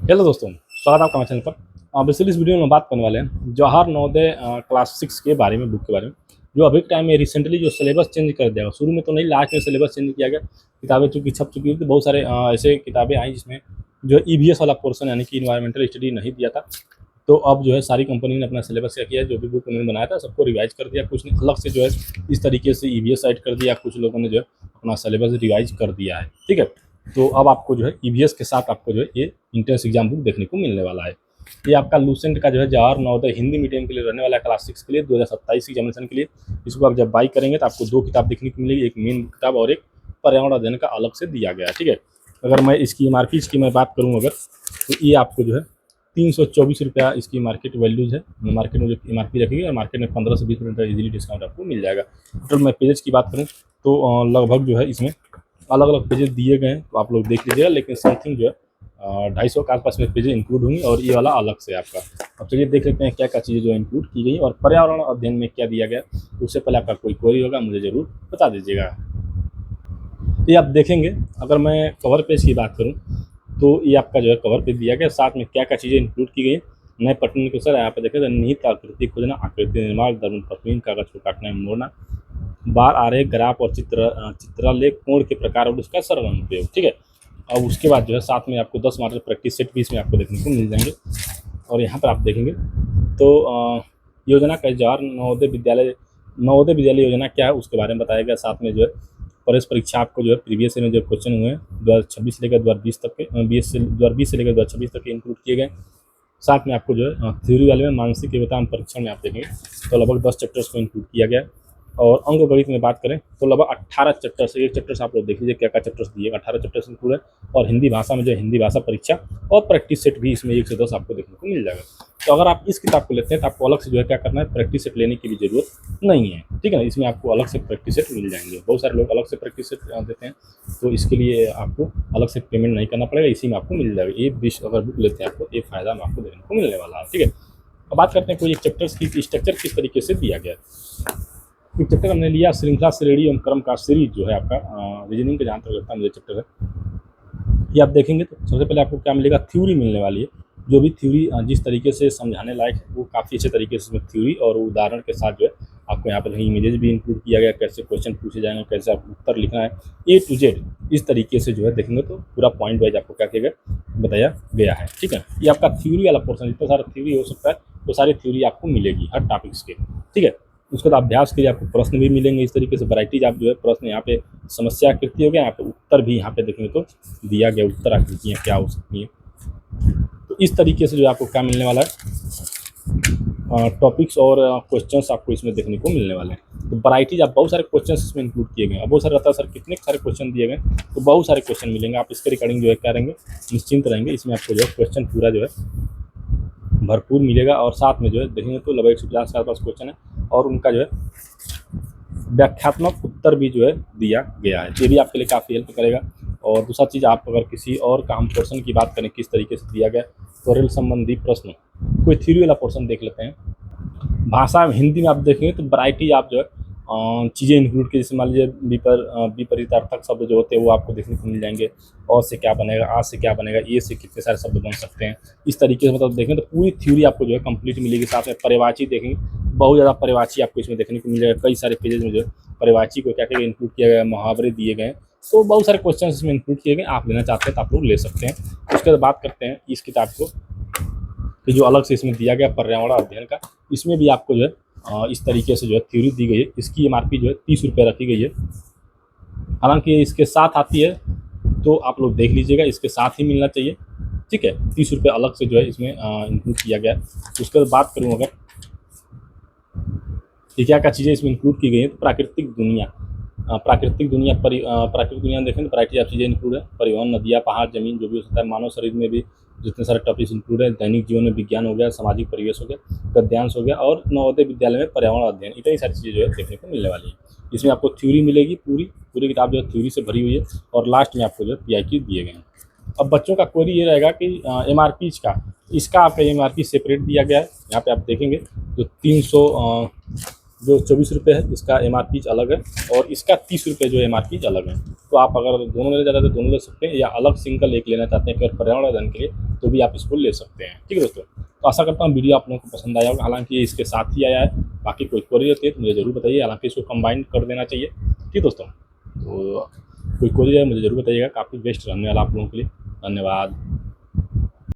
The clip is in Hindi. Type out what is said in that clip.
हेलो दोस्तों, स्वागत है आपका हमारे चैनल पर। बेसिकली इस वीडियो में हम बात करने वाले हैं जवाहर नवोदय क्लास 6 के बारे में, बुक के बारे में, जो अभी के टाइम में रिसेंटली जो सिलेबस चेंज कर दिया। शुरू में तो नहीं, लास्ट में सिलेबस चेंज किया गया। किताबें चूँकि छप चुकी थी, तो बहुत सारे ऐसे किताबें आई जिसमें जो ईवीएस वाला पोर्सन यानी कि इन्वायरमेंटल स्टडी नहीं दिया था। तो अब जो है सारी कंपनी ने अपना सिलेबस क्या किया, जो भी बुक उन्होंने बनाया था सबको रिवाइज कर दिया। कुछ ने अलग से जो है इस तरीके से ईवीएस साइड कर दिया, कुछ लोगों ने जो है अपना सिलेबस रिवाइज कर दिया है। ठीक है, तो अब आपको जो है ईवीएस के साथ आपको जो है ये इंट्रेंस एग्जाम बुक देखने को मिलने वाला है। ये आपका लूसेंट का जो है जवाहर नवोदय हिंदी मीडियम के लिए रहने वाला है, क्लास 6 के लिए 2027 एग्जामिनेशन के लिए। इसको आप जब बाई करेंगे तो आपको 2 किताब देखने को मिलेगी, एक मेन किताब और एक पर्यावरण अध्ययन का अलग से दिया गया है। ठीक है, अगर मैं इसकी एमआरपी की मैं बात करूँ अगर, तो ये आपको जो है 324 रुपया इसकी मार्केट वैल्यूज है। मार्केट में जो एमआरपी रखेगी और मार्केट में 15 से 20% का इजीली डिस्काउंट आपको मिल जाएगा। टोटल मैं पेजेस की बात करूँ तो लगभग जो है इसमें अलग अलग पेजेस दिए गए हैं, तो आप लोग देख लीजिएगा। लेकिन समथिंग जो है 250 के आसपास में पेजेस इंक्लूड होंगी और ये वाला अलग से आपका। अब चलिए देख लेते हैं क्या क्या चीज़ें जो इंक्लूड की गई और पर्यावरण अध्ययन में क्या दिया गया। उससे पहले आपका कोई क्वेरी होगा मुझे ज़रूर बता दीजिएगा। ये आप देखेंगे, अगर मैं कवर पेज की बात करूँ तो ये आपका जो है कवर पेज दिया गया, साथ में क्या क्या चीज़ें इंक्लूड की गई। नए पठन के सर यहाँ पे देखें, निहित आकृति खोजना, आकृति निर्माण, दर्पण पत्नी, कागज को काटना है मोड़ना, बार आरेख, ग्राफ और चित्रालेख, कोण के प्रकार और उसका सरल अनुप्रयोग। ठीक है, और उसके बाद जो है साथ में आपको 10 मार्क प्रैक्टिस सेट भी इसमें आपको देखने को मिल जाएंगे। और यहाँ पर आप देखेंगे तो योजना का जवाहर नवोदय विद्यालय योजना क्या है उसके बारे में बताया गया। साथ में जो है प्रवेश परीक्षा आपको जो है प्रीवियस ईयर में जो क्वेश्चन हुए हैं 2026 से लेकर 2020 तक के 2020 से लेकर 2026 तक के इंक्लूड किए गए। साथ में आपको जो है थ्योरी वाले में मानसिक एवं परीक्षण में आप देखेंगे तो लगभग 10 चैप्टर्स को इंक्लूड किया गया है। और अंक गणित में बात करें तो लगभग 18 चैप्टर से, एक चैप्टर से आप लोग देख लीजिए क्या क्या चैप्टर्स दिए, 18 चैप्टर्स इंक्लूड है। और हिंदी भाषा में जो हिंदी भाषा परीक्षा और प्रैक्टिस सेट भी इसमें 1 से 10 आपको देखने को मिल जाएगा। तो अगर आप इस किताब को लेते हैं तो आपको अलग से जो है क्या करना है, प्रैक्टिस सेट लेने की भी जरूरत नहीं है। ठीक है ना, इसमें आपको अलग से प्रैक्टिस सेट मिल जाएंगे। बहुत सारे लोग अलग से प्रैक्टिस सेट देते हैं, तो इसके लिए आपको अलग से पेमेंट नहीं करना पड़ेगा, इसी में आपको मिल जाएगा। ये 20 अगर बुक लेते हैं आपको ये फायदा में आपको देखने को मिलने वाला है। ठीक है, अब बात करते हैं कोई एक चैप्टर्स की स्ट्रक्चर किस तरीके से दिया गया है। एक चैप्टर हमने लिया श्रृंखला, श्रेणी एवं क्रम का सीरीज जो है आपका रीजनिंग के जहाँ तक लगता है मुझे चैप्टर है। ये आप देखेंगे तो सबसे पहले आपको क्या मिलेगा, थ्योरी मिलने वाली है। जो भी थ्योरी जिस तरीके से समझाने लायक है वो काफ़ी अच्छे तरीके से इसमें थ्योरी और उदाहरण के साथ जो है आपको यहाँ पर इमेजेस भी इंक्लूड किया गया, कैसे क्वेश्चन पूछे जाएंगे, कैसे आपको उत्तर लिखना है, A to Z इस तरीके से जो है देखेंगे तो पूरा पॉइंट वाइज आपको क्या किया गया बताया गया है। ठीक है, ये आपका थ्योरी वाला पोर्सन, जितना सारा थ्योरी हो सकता है वो सारी थ्योरी आपको मिलेगी हर टॉपिक्स के। ठीक है, उसके बाद अभ्यास के लिए आपको प्रश्न भी मिलेंगे इस तरीके से वैरायटीज। आप जो है प्रश्न यहाँ पे समस्या आकृति हो गया, यहाँ पे उत्तर भी यहाँ पे देखेंगे तो दिया गया, उत्तर आकृतियाँ क्या हो सकती हैं। तो इस तरीके से जो आपको क्या मिलने वाला है, टॉपिक्स और क्वेश्चंस आपको इसमें देखने को मिलने वाले हैं। तो वैरायटीज आप बहुत सारे क्वेश्चंस इसमें इंक्लूड किए गए हैं। अब बहुत सारे रहता है सर कितने सारे क्वेश्चन दिए गए, तो बहुत सारे क्वेश्चन मिलेंगे। आप इसके रिगार्डिंग जो है क्या रहेंगे, निश्चिंत रहेंगे। इसमें आपको जो है क्वेश्चन पूरा जो है भरपूर मिलेगा और साथ में जो है देखेंगे तो लगभग 150 के आसपास क्वेश्चन है और उनका जो है व्याख्यात्मक उत्तर भी जो है दिया गया है। ये भी आपके लिए काफ़ी हेल्प करेगा। और दूसरा चीज़, आप अगर किसी और काम पोर्शन की बात करें किस तरीके से दिया गया, तो रेल संबंधी प्रश्न, कोई थ्योरी वाला पोर्शन देख लेते हैं। भाषा में हिंदी में आप देखेंगे तो वैरायटी आप जो है चीज़ें इंक्लूड की, जैसे मान लीजिए विपरीतार्थक शब्द जो होते हैं वो आपको देखने को मिल जाएंगे। और से क्या बनेगा, आ से क्या बनेगा, ए से कितने सारे शब्द बन सकते हैं, इस तरीके से मतलब देखें तो पूरी थ्योरी आपको जो है कंप्लीट मिलेगी। साथ में पर्यायवाची देखेंगे, बहुत ज़्यादा पर्यायवाची आपको इसमें देखने को मिल जाएगा। कई सारे पेजेज में जो है पर्यायवाची को क्या क्या इंक्लूड किया गया है, मुहावरे दिए गए हैं। तो बहुत सारे क्वेश्चन इसमें इंक्लूड किए गए, आप लेना चाहते हैं तो आप लोग ले सकते हैं। उसके बाद बात करते हैं इस किताब को कि जो अलग से इसमें दिया गया पर्यावरण अध्ययन का, इसमें भी आपको जो है इस तरीके से जो है थ्योरी दी गई है। इसकी एमआरपी जो है 30 रुपये रखी गई है। हालांकि इसके साथ आती है तो आप लोग देख लीजिएगा, इसके साथ ही मिलना चाहिए। ठीक है, 30 रुपये अलग से जो है इसमें इंक्लूड किया गया है। उसके बाद बात करूँ अगर ये क्या क्या चीज़ें इसमें इंक्लूड की गई हैं, तो प्राकृतिक दुनिया प्राकृतिक दुनिया देखें तो वैरायटी ऑफ चीज़ें इंक्लूड है। परिवहन, नदियाँ, पहाड़, जमीन जो भी हो सकता है। मानव शरीर में भी जितने सारे टॉपिक्स इंक्लूड है। दैनिक जीवन में विज्ञान हो गया, सामाजिक परिवेश हो गया, गद्यांश हो गया और नवोदय विद्यालय में पर्यावरण अध्ययन, इतनी सारी चीज़ें जो है देखने को मिलने वाली है। इसमें आपको थ्योरी मिलेगी, पूरी किताब जो है थ्योरी से भरी हुई है और लास्ट में आपको जो है PIQ दिए गए हैं। अब बच्चों का क्वेरी ये रहेगा कि MRP का, इसका आपका MRP सेपरेट दिया गया है। यहाँ पे आप देखेंगे तो जो 24 रुपये है इसका MRP अलग है, और इसका 30 रुपये जो MRP अलग है। तो आप अगर दोनों लेना चाहते हैं तो दोनों ले सकते हैं, या अलग सिंगल एक लेना चाहते हैं केवल पर्यावरण के लिए तो भी आप इसको ले सकते हैं। ठीक है दोस्तों, तो आशा करता हूँ वीडियो आप लोगों को पसंद आया होगा। हालांकि ये इसके साथ ही आया है, बाकी कोई क्वेरी होती है तो मुझे ज़रूर बताइए। हालांकि इसको कंबाइन कर देना चाहिए। ठीक दोस्तों, तो कोई क्वेरी है मुझे ज़रूर बताइएगा, काफ़ी बेस्ट रहने वाला आप लोगों के लिए। धन्यवाद।